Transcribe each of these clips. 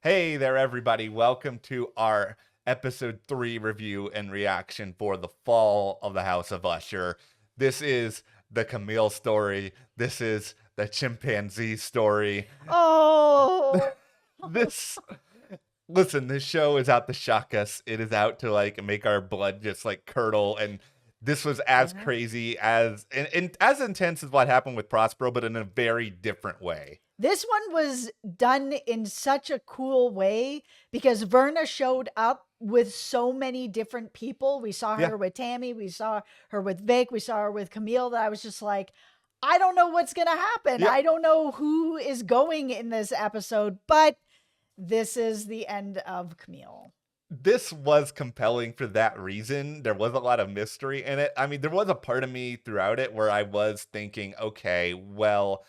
Hey there, everybody. Welcome to our episode 3 review and reaction for the fall of the House of Usher. This is the Camille story. This is the chimpanzee story. Oh, This, listen, this show is out to shock us. It is out to make our blood just curdle. And this was as yeah. crazy and as intense as what happened with Prospero, but in a very different way. This one was done in such a cool way because Verna showed up with so many different people. We saw Yeah. her with Tammy, we saw her with Vic, we saw her with Camille. That I was just like, I don't know what's going to happen. Yep. I don't know who is going in this episode, but this is the end of Camille. This was compelling for that reason. There was a lot of mystery in it. I mean, there was a part of me throughout it where I was thinking, okay, well,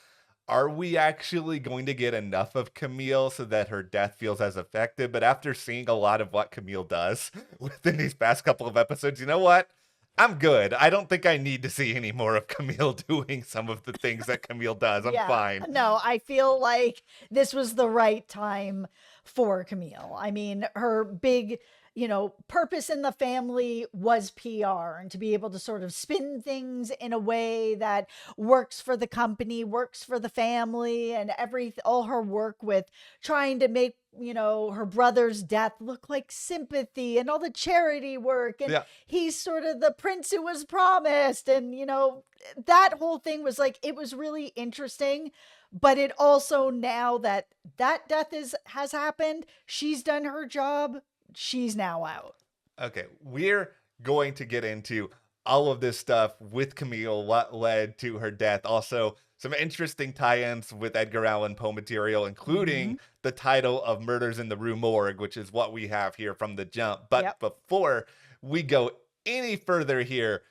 are we actually going to get enough of Camille so that her death feels as effective? But after seeing a lot of what Camille does within these past couple of episodes, you know what? I'm good. I don't think I need to see any more of Camille doing some of the things that Camille does. I'm Yeah, fine. no, I feel like this was the right time for Camille. I mean, her big, purpose in the family was PR, and to be able to sort of spin things in a way that works for the company, works for the family, and all her work with trying to make, her brother's death look like sympathy, and all the charity work, and Yeah. he's sort of the prince who was promised, and that whole thing was like, it was really interesting. But it also, now that death has happened, she's done her job, she's now out. Okay, we're going to get into all of this stuff with Camille, what led to her death. Also, some interesting tie-ins with Edgar Allan Poe material, including Hmm. the title of Murders in the Rue Morgue, which is what we have here from the jump. But Yep. before we go any further here,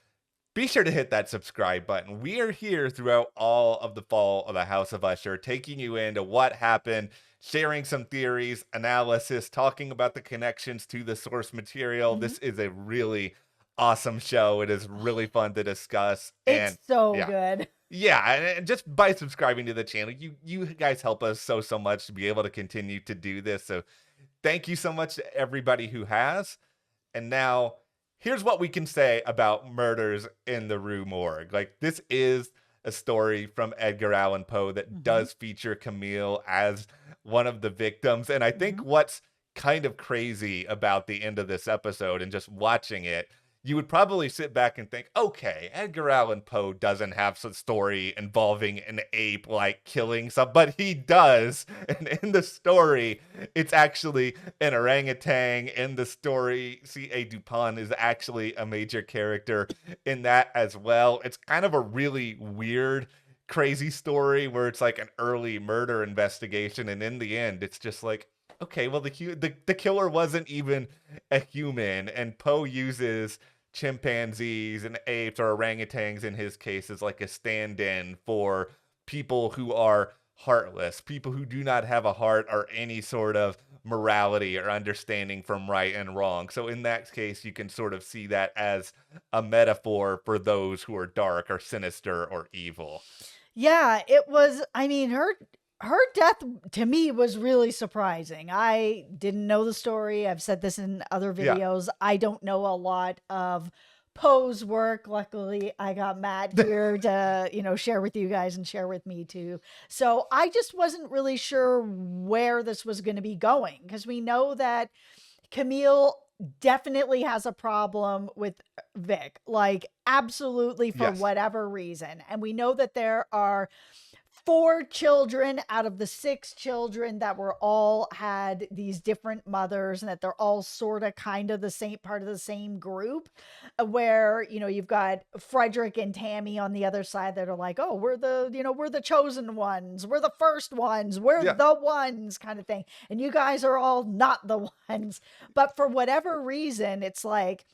be sure to hit that subscribe button. We are here throughout all of the fall of the House of Usher, taking you into what happened, sharing some theories, analysis, talking about the connections to the source material. Hmm. This is a really awesome show. It is really fun to discuss. It's And so yeah. good. Yeah, and just by subscribing to the channel, you guys help us so much to be able to continue to do this. So thank you so much to everybody who has. And now, here's what we can say about Murders in the Rue Morgue. This is a story from Edgar Allan Poe that Hmm. does feature Camille as one of the victims. And I think Hmm. what's kind of crazy about the end of this episode and just watching it, you would probably sit back and think, okay, Edgar Allan Poe doesn't have some story involving an ape killing some, but he does. And in the story, it's actually an orangutan. In the story, C.A. Dupont is actually a major character in that as well. It's kind of a really weird, crazy story where it's like an early murder investigation, and in the end, it's just like, okay, well, the killer wasn't even a human, and Poe uses chimpanzees and apes, or orangutans in his case, as like a stand-in for people who are heartless, people who do not have a heart or any sort of morality or understanding from right and wrong. So in that case, you can sort of see that as a metaphor for those who are dark or sinister or evil. Yeah, it was. I mean, her death to me was really surprising. I didn't know the story. I've said this in other Yeah. videos. I don't know a lot of Poe's work. Luckily, I got Matt here to, share with you guys and share with me too. So I just wasn't really sure where this was going to be going, because we know that Camille definitely has a problem with Vic, like absolutely, for Yes. whatever reason. And we know that there are 4 children out of the 6 children that were all had these different mothers, and that they're all sort of kind of the same part of the same group, where you've got Frederick and Tammy on the other side that are like, oh, we're the chosen ones, we're the first ones, we're Yeah. the ones, kind of thing, and you guys are all not the ones. But for whatever reason, it's like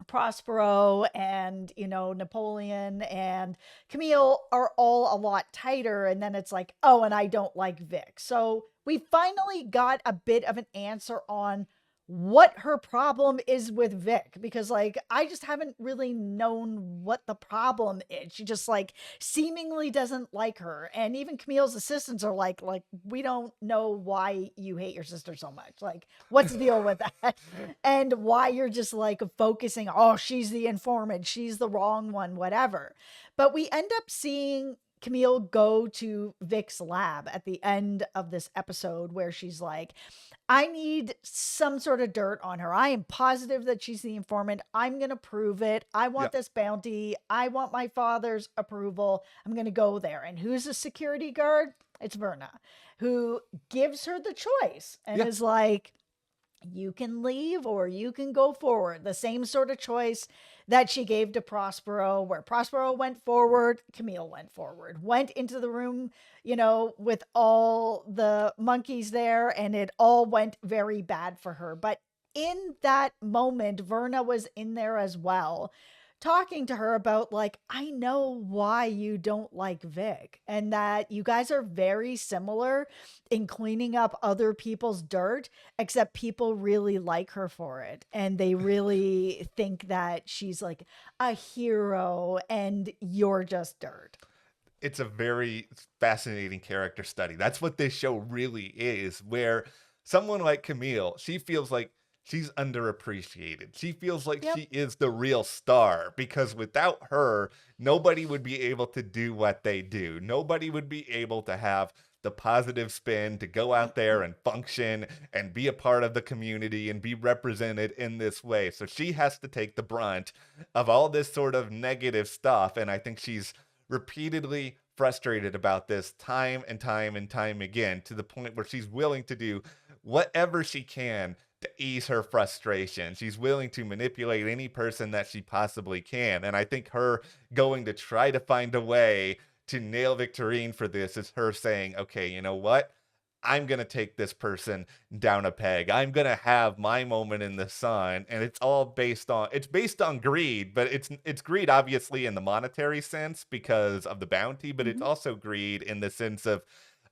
Prospero and Napoleon and Camille are all a lot tighter, and then it's like, oh, and I don't like Vic. So we finally got a bit of an answer on what her problem is with Vic, because like I just haven't really known what the problem is. She just like seemingly doesn't like her, and even Camille's assistants are like we don't know why you hate your sister so much. Like what's the deal with that? And why you're just like focusing, oh, she's the informant, she's the wrong one, whatever. But we end up seeing Camille go to Vic's lab at the end of this episode where she's like, I need some sort of dirt on her. I am positive that she's the informant. I'm going to prove it. I Yeah. want this bounty. I want my father's approval. I'm going to go there. And who's the security guard? It's Verna, who gives her the choice and Yeah. is like, you can leave or you can go forward. The same sort of choice that she gave to Prospero, where Prospero went forward, Camille went forward, went into the room, with all the monkeys there, and it all went very bad for her. But in that moment, Verna was in there as well, talking to her about, like, I know why you don't like Vic, and that you guys are very similar in cleaning up other people's dirt, except people really like her for it. And they really think that she's like a hero and you're just dirt. It's a very fascinating character study. That's what this show really is, where someone like Camille, she feels like she's underappreciated. She feels like Yep. she is the real star because without her, nobody would be able to do what they do. Nobody would be able to have the positive spin to go out there and function and be a part of the community and be represented in this way. So she has to take the brunt of all this sort of negative stuff. And I think she's repeatedly frustrated about this time and time and time again, to the point where she's willing to do whatever she can to ease her frustration. She's willing to manipulate any person that she possibly can. And I think her going to try to find a way to nail Victorine for this is her saying, okay, you know what? I'm going to take this person down a peg. I'm going to have my moment in the sun. And it's based on greed, but it's greed obviously in the monetary sense because of the bounty, but it's Mhm. also greed in the sense of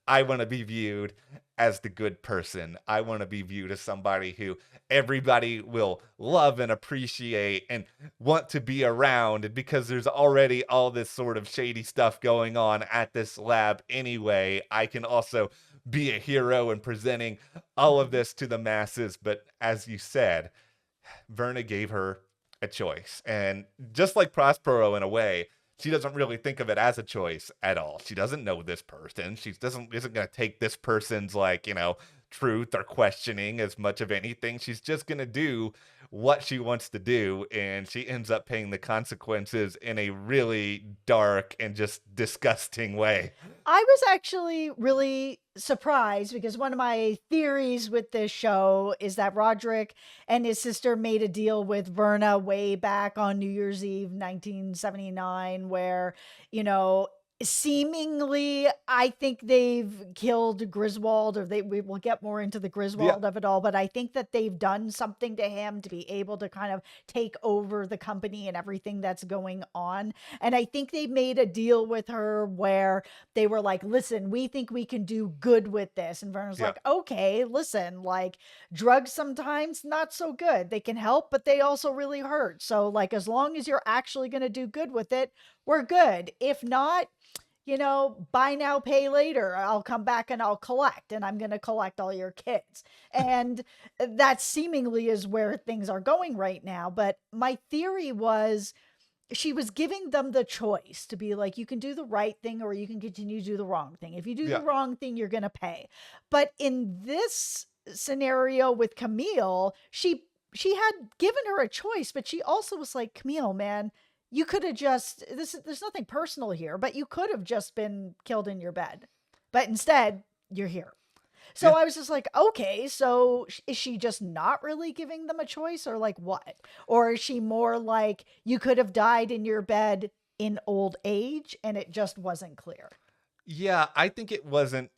I want to be viewed as the good person. I want to be viewed as somebody who everybody will love and appreciate and want to be around. And because there's already all this sort of shady stuff going on at this lab anyway, I can also be a hero and presenting all of Mhm. this to the masses. But as you said, Verna gave her a choice. And just like Prospero in a way, she doesn't really think of it as a choice at all. She doesn't know this person. She isn't going to take this person's truth or questioning as much of anything. She's just going to do what she wants to do, and she ends up paying the consequences in a really dark and just disgusting way. I was actually really surprised because one of my theories with this show is that Roderick and his sister made a deal with Verna way back on New Year's Eve 1979 where, you know, seemingly I think they've killed Griswold, or we will get more into the Yeah. Griswold of it all, but I think that they've done something to him to be able to kind of take over the company and everything that's going on. And I think they made a deal with her where they were like, listen, we think we can do good with this. And Verna's Yeah. like, okay, listen, like drugs sometimes not so good. They can help, but they also really hurt. So, like, as long as you're actually going to do good with it, we're good. If not, buy now, pay later. I'll come back and I'll collect, and I'm going to collect all your kids. And that seemingly is where things are going right now. But my theory was she was giving them the choice to be like, you can do the right thing or you can continue to do the wrong thing. If you do the Yeah. wrong thing, you're going to pay. But in this scenario with Camille, she had given her a choice, but she also was like, Camille, man, you could have just there's nothing personal here, but you could have just been killed in your bed. But instead, you're here. So Yeah. I was just like, okay, so is she just not really giving them a choice, or like what? Or is she more like you could have died in your bed in old age and it just wasn't clear? Yeah, I think it wasn't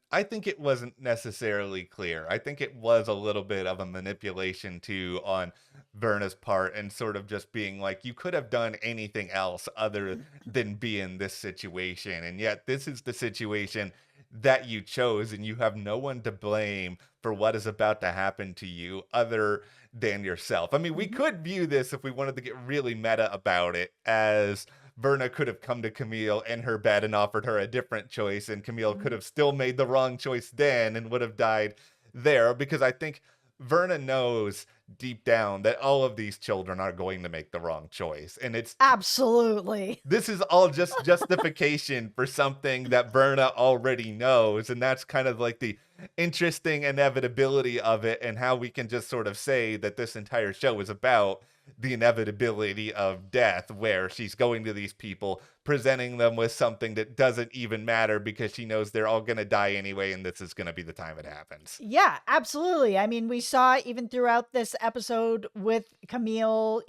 necessarily clear. I think it was a little bit of a manipulation too on Verna's part, and sort of just being like, you could have done anything else other than be in this situation. And yet this is the situation that you chose, and you have no one to blame for what is about to happen to you other than yourself. I mean, we Mhm. could view this, if we wanted to get really meta about it, as Verna could have come to Camille in her bed and offered her a different choice, and Camille could Mhm. have still made the wrong choice then and would have died there, because I think Verna knows deep down that all of these children are going to make the wrong choice. And Absolutely. this is all just justification for something that Verna already knows. And that's kind of like the interesting inevitability of it, and how we can just sort of say that this entire show is about the inevitability of death, where she's going to these people, presenting them with something that doesn't even matter because she knows they're all going to die anyway, and this is going to be the time it happens. Yeah, absolutely. I mean, we saw even throughout this episode with Camille,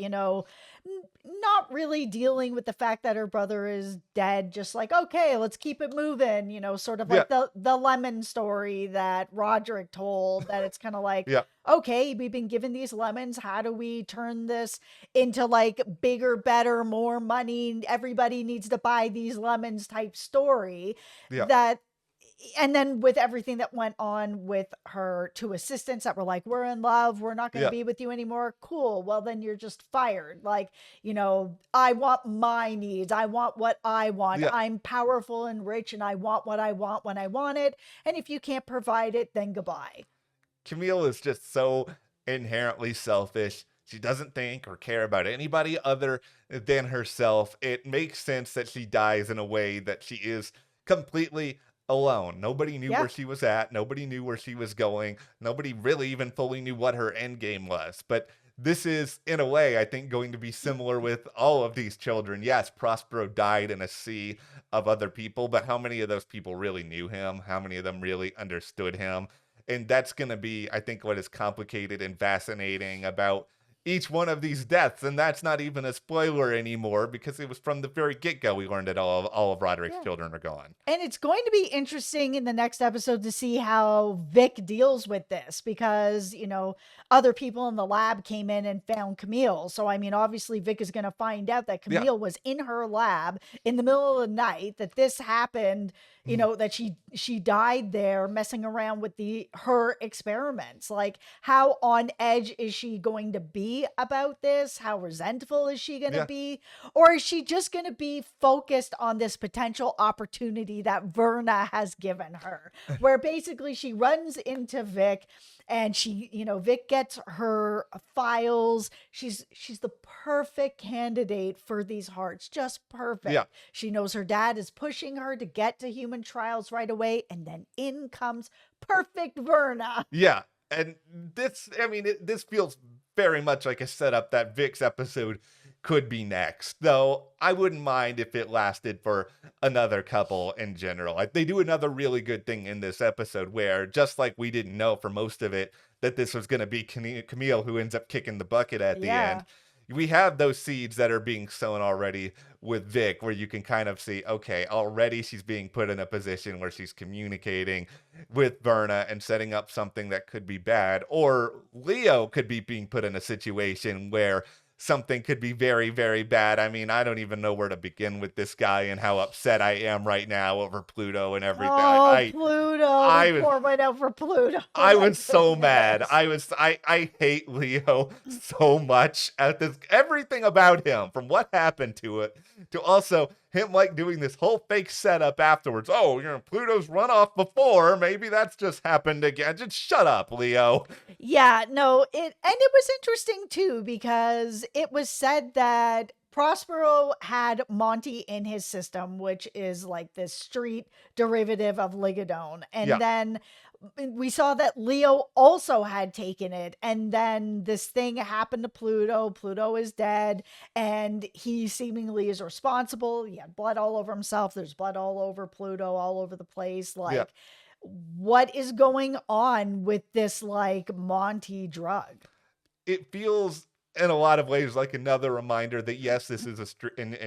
not really dealing with the fact that her brother is dead, just like, okay, let's keep it moving, sort of Yeah, like the lemon story that Roderick told, that it's kind of like, yeah, okay, we've been given these lemons, how do we turn this into like bigger, better, more money, everybody needs to buy these lemons type story. yeah, That And then with everything that went on with her two assistants that were like, we're in love, we're not going to yeah, be with you anymore. Cool. Well, then you're just fired. Like, I want my needs. I want what I want. yeah. I'm powerful and rich and I want what I want when I want it. And if you can't provide it, then goodbye. Camille is just so inherently selfish. She doesn't think or care about anybody other than herself. It makes sense that she dies in a way that she is completely alone. Nobody knew Yeah. where she was at. Nobody knew where she was going. Nobody really even fully knew what her end game was. But this is, in a way, I think, going to be similar with all of these children. Yes, Prospero died in a sea of other people, but how many of those people really knew him? How many of them really understood him? And that's going to be, I think, what is complicated and fascinating about each one of these deaths. And that's not even a spoiler anymore, because it was from the very get-go we learned that all of Roderick's Yeah. children are gone. And it's going to be interesting in the next episode to see how Vic deals with this, because, other people in the lab came in and found Camille. So, I mean, obviously, Vic is going to find out that Yeah. Camille was in her lab in the middle of the night, that this happened, that she died there messing around with her experiments. Like, how on edge is she going to be about this? How resentful is she going to Yeah. be? Or is she just going to be focused on this potential opportunity that Verna has given her, where basically she runs into Vic and Vic gets her files. She's the perfect candidate for these hearts, just perfect. Yeah. She knows her dad is pushing her to get to human trials right away, and then in comes perfect Verna. Yeah. And this, I mean, this feels very much like a setup that Vic's episode could be next. Though I wouldn't mind if it lasted for another couple in general. Like, they do another really good thing in this episode where, just like we didn't know for most of it that this was going to be Camille who ends up kicking the bucket at the end, Yeah. we have those seeds that are being sown already with Vic, where you can kind of see, okay, already she's being put in a position where she's communicating with Verna and setting up something that could be bad. Or Leo could be being put in a situation where something could be very, very bad. I mean, I don't even know where to begin with this guy and how upset I am right now over Pluto and everything. Oh, I, Pluto. I We was pour right out for Pluto. I My was so mad. goodness. I hate Leo so much at this, everything about him, from what happened to it to also him like doing this whole fake setup afterwards. Oh, Pluto's run off before. Maybe that's just happened again. Just shut up, Leo. Yeah, no, it was interesting too, because it was said that Prospero had Monty in his system, which is like this street derivative of Ligadone. Yeah, And then we saw that Leo also had taken it. And then this thing happened to Pluto. Pluto is dead. And he seemingly is responsible. He had blood all over himself. There's blood all over Pluto, all over the place. yeah. Like, what is going on with this like Monty drug? It feels in a lot of ways like another reminder that yes, this is a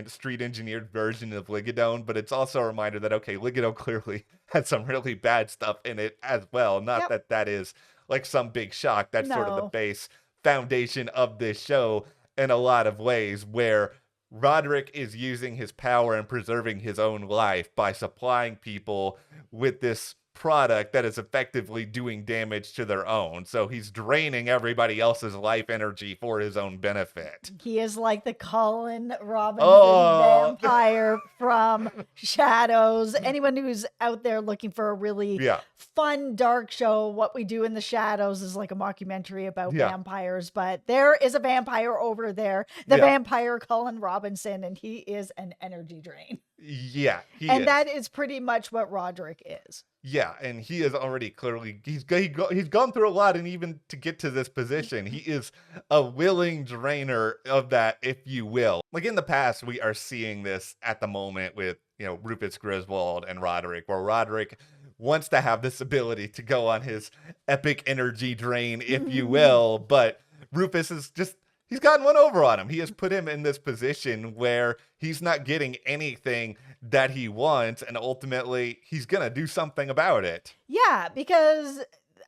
street engineered version of Ligadone, but it's also a reminder that okay, Ligadone clearly had some really bad stuff in it as well. Not Yep. that that is like some big shock. That's sort of the No. base foundation of this show in a lot of ways, where Roderick is using his power and preserving his own life by supplying people with this product that is effectively doing damage to their own. So he's draining everybody else's life energy for his own benefit. He is like the Colin Robinson Oh, vampire from Shadows. Anyone who's out there looking for a really yeah, fun, dark show, What We Do in the Shadows is like a mockumentary about yeah, vampires, but there is a vampire over there, the yeah, vampire Colin Robinson, and he is an energy drain. yeah, he And is. that is pretty much what Roderick is. Yeah, and he is already clearly he's gone through a lot, and even to get to this position, he is a willing drainer of that, if you will. Like in the past, we are seeing this at the moment with Rufus Griswold and Roderick, where Roderick wants to have this ability to go on his epic energy drain, if you will, but Rufus is just he's gotten one over on him. He has put him in this position where he's not getting anything that he wants, and ultimately he's gonna do something about it. Yeah, because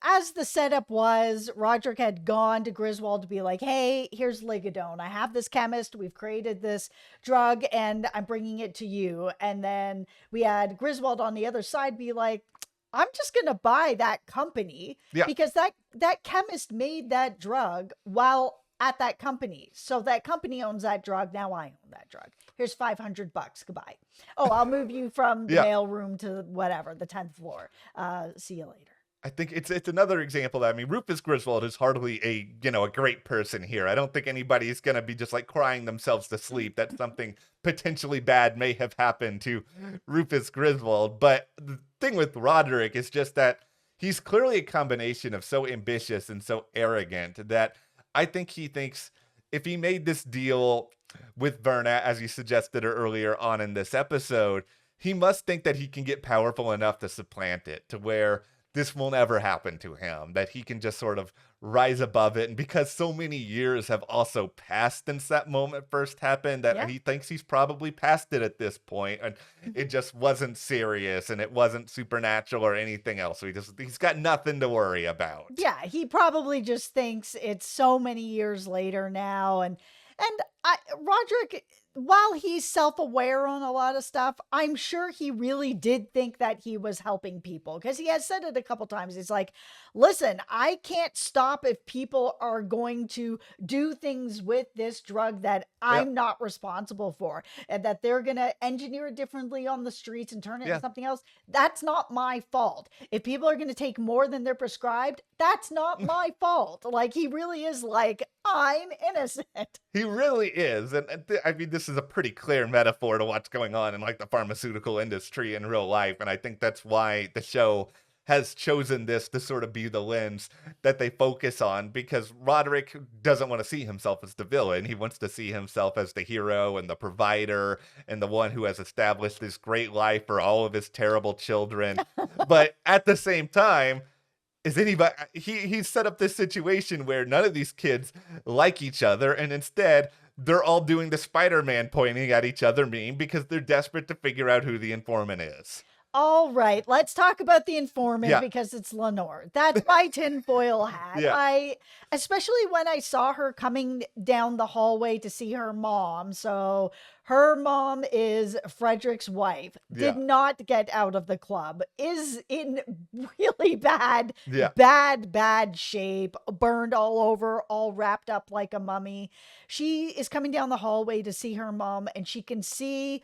as the setup was, Roderick had gone to Griswold to be like, hey, here's Ligadone. I have this chemist. We've created this drug and I'm bringing it to you. And then we had Griswold on the other side be like, I'm just going to buy that company Yeah. because that chemist made that drug while at that company. So that company owns that drug. Now I own that drug. Here's $500. Goodbye. Oh, I'll move you from the Yeah. mailroom to whatever, the 10th floor. See you later. I think it's another example that, I mean, Rufus Griswold is hardly a great person here. I don't think anybody's gonna be just like crying themselves to sleep that something potentially bad may have happened to Rufus Griswold. But the thing with Roderick is just that he's clearly a combination of so ambitious and so arrogant that I think he thinks if he made this deal with Verna, as you suggested earlier on in this episode, he must think that he can get powerful enough to supplant it, to where this will never happen to him, that he can just sort of rise above it. And because so many years have also passed since that moment first happened, that Yeah. he thinks he's probably past it at this point, and it just wasn't serious and it wasn't supernatural or anything else. So he's got nothing to worry about. Yeah, he probably just thinks it's so many years later now, and Roderick, while he's self-aware on a lot of stuff, I'm sure he really did think that he was helping people, because he has said it a couple times. He's like, listen, I can't stop if people are going to do things with this drug that I'm not responsible for, and that they're going to engineer it differently on the streets and turn it into something else. That's not my fault. If people are going to take more than they're prescribed, that's not my fault. Like, he really is like, I'm innocent. He really is. And I mean, this is a pretty clear metaphor to what's going on in like the pharmaceutical industry in real life. And I think that's why the show has chosen this to sort of be the lens that they focus on, because Roderick doesn't want to see himself as the villain. He wants to see himself as the hero and the provider and the one who has established this great life for all of his terrible children. But at the same time, is anybody he's set up this situation where none of these kids like each other, and instead they're all doing the Spider-Man pointing at each other meme because they're desperate to figure out who the informant is. All right, let's talk about the informant, Yeah. because it's Lenore. That's my tinfoil hat. Yeah. Especially when I saw her coming down the hallway to see her mom. So her mom is Frederick's wife, did Yeah. not get out of the club, is in really bad, Yeah. bad shape, burned all over, all wrapped up like a mummy. She is coming down the hallway to see her mom, and she can see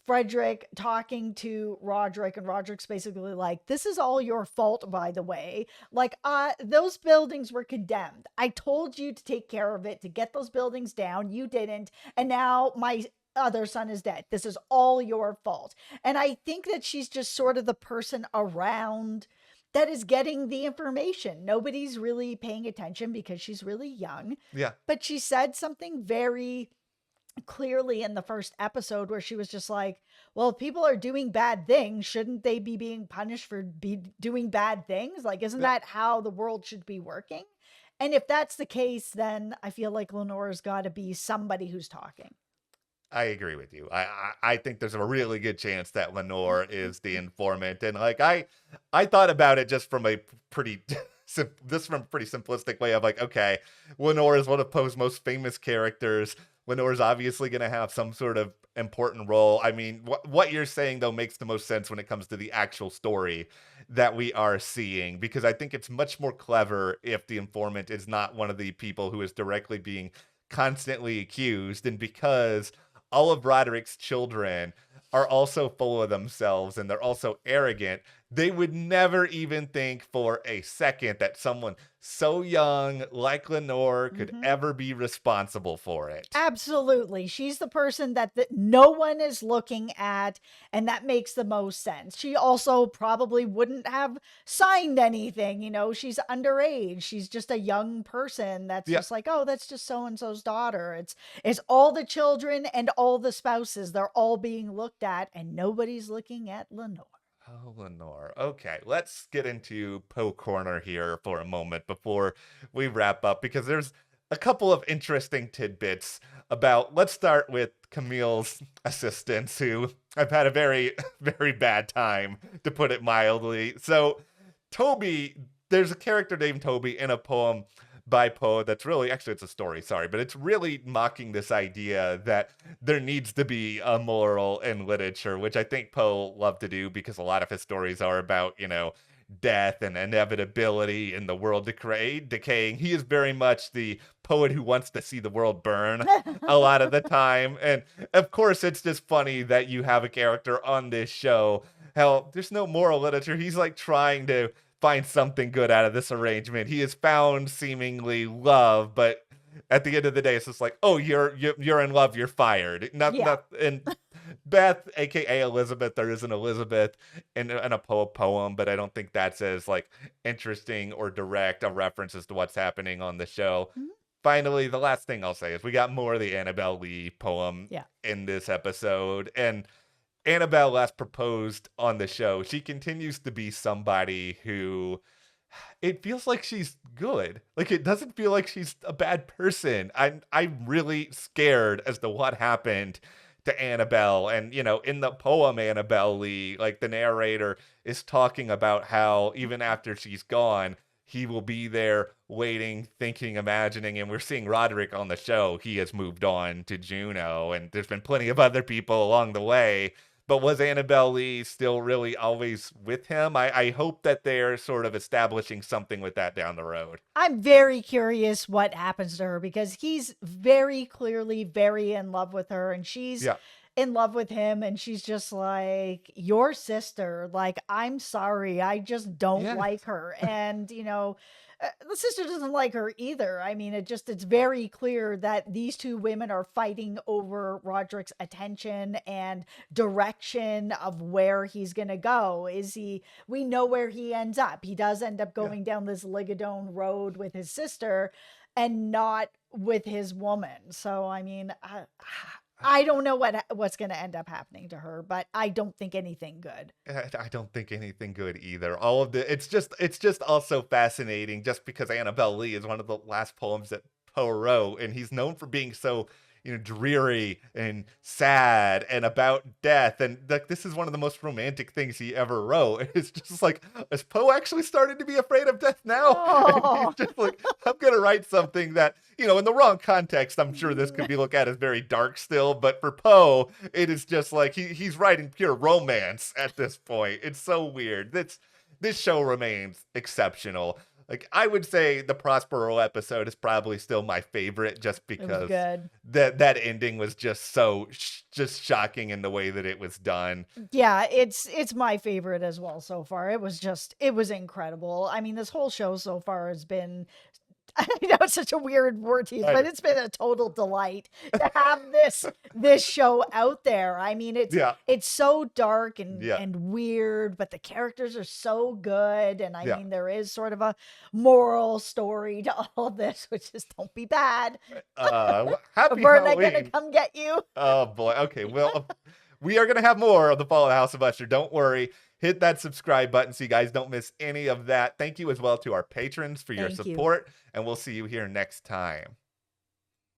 Frederick talking to Roderick, and Roderick's basically like, this is all your fault, by the way. Like, those buildings were condemned. I told you to take care of it, to get those buildings down. You didn't. And now my other son is dead. This is all your fault. And I think that she's just sort of the person around that is getting the information. Nobody's really paying attention because she's really young. Yeah. But she said something very clearly in the first episode where she was just like, well, if people are doing bad things, shouldn't they be being punished for doing bad things? Like, isn't that how the world should be working? And if that's the case, then I feel like Lenore's got to be somebody who's talking. I agree with you. I think there's a really good chance that Lenore is the informant. And like I thought about it just from a pretty this from a pretty simplistic way of like, okay, Lenore is one of Poe's most famous characters. Lenore's obviously going to have some sort of important role. I mean, what you're saying, though, makes the most sense when it comes to the actual story that we are seeing, because I think it's much more clever if the informant is not one of the people who is directly being constantly accused. And because all of Roderick's children are also full of themselves and they're also arrogant, they would never even think for a second that someone so young like Lenore could ever be responsible for it. Absolutely. She's the person that no one is looking at, and that makes the most sense. She also probably wouldn't have signed anything. She's underage. She's just a young person that's just like, oh, that's just so-and-so's daughter. It's all the children and all the spouses. They're all being looked at, and nobody's looking at Lenore. Oh, Lenore. Okay, let's get into Poe Corner here for a moment before we wrap up, because there's a couple of interesting tidbits about. Let's start with Camille's assistants, who I've had a very, very bad time, to put it mildly. So, Toby, there's a character named Toby in a poem by Poe that's really, actually it's a story, sorry, but it's really mocking this idea that there needs to be a moral in literature, which I think Poe loved to do because a lot of his stories are about, death and inevitability and the world decaying. He is very much the poet who wants to see the world burn a lot of the time. And of course, it's just funny that you have a character on this show. Hell, there's no moral literature. He's like trying to find something good out of this arrangement. He has found seemingly love, but at the end of the day, it's just like, oh, you're in love, you're fired. And Beth, aka Elizabeth, there is an Elizabeth in a poem, but I don't think that's as like interesting or direct a reference as to what's happening on the show. Finally, the last thing I'll say is we got more of the Annabelle Lee poem in this episode, and Annabelle last proposed on the show. She continues to be somebody who, it feels like she's good. Like, it doesn't feel like she's a bad person. I'm really scared as to what happened to Annabelle. And, in the poem Annabelle Lee, like, the narrator is talking about how even after she's gone, he will be there waiting, thinking, imagining, and we're seeing Roderick on the show. He has moved on to Juno, and there's been plenty of other people along the way. But was Annabelle Lee still really always with him? I hope that they're sort of establishing something with that down the road. I'm very curious what happens to her, because he's very clearly very in love with her, and she's in love with him, and she's just like, your sister, like, I'm sorry, I just don't like her. And the sister doesn't like her either. I mean, it's very clear that these two women are fighting over Roderick's attention and direction of where he's gonna go. We know where he ends up. He does end up going down this Ligadone road with his sister and not with his woman. So I mean, I don't know what's going to end up happening to her, but I don't think anything good. I don't think anything good either. All of it's just also fascinating, just because Annabelle Lee is one of the last poems that Poe wrote, and he's known for being so dreary and sad and about death, and like, this is one of the most romantic things he ever wrote. It's just like, is Poe actually starting to be afraid of death now? Oh. He's just like, I'm gonna write something that, in the wrong context, I'm sure this could be looked at as very dark still, but for Poe, it is just like he's writing pure romance at this point. It's so weird. This show remains exceptional. Like, I would say the Prospero episode is probably still my favorite, just because that ending was just so just shocking in the way that it was done. Yeah, it's my favorite as well so far. It was incredible. I mean, this whole show so far has been, I know it's such a weird word to use, but it's been a total delight to have this show out there. I mean, it's so dark and weird, but the characters are so good, and I mean, there is sort of a moral story to all this, which is, don't be bad. Happy Verna Halloween. gonna come get you. Oh boy. Okay. Well, we are gonna have more of the Fall of the House of Usher. Don't worry. Hit that subscribe button so you guys don't miss any of that. Thank you as well to our patrons for your support, and we'll see you here next time.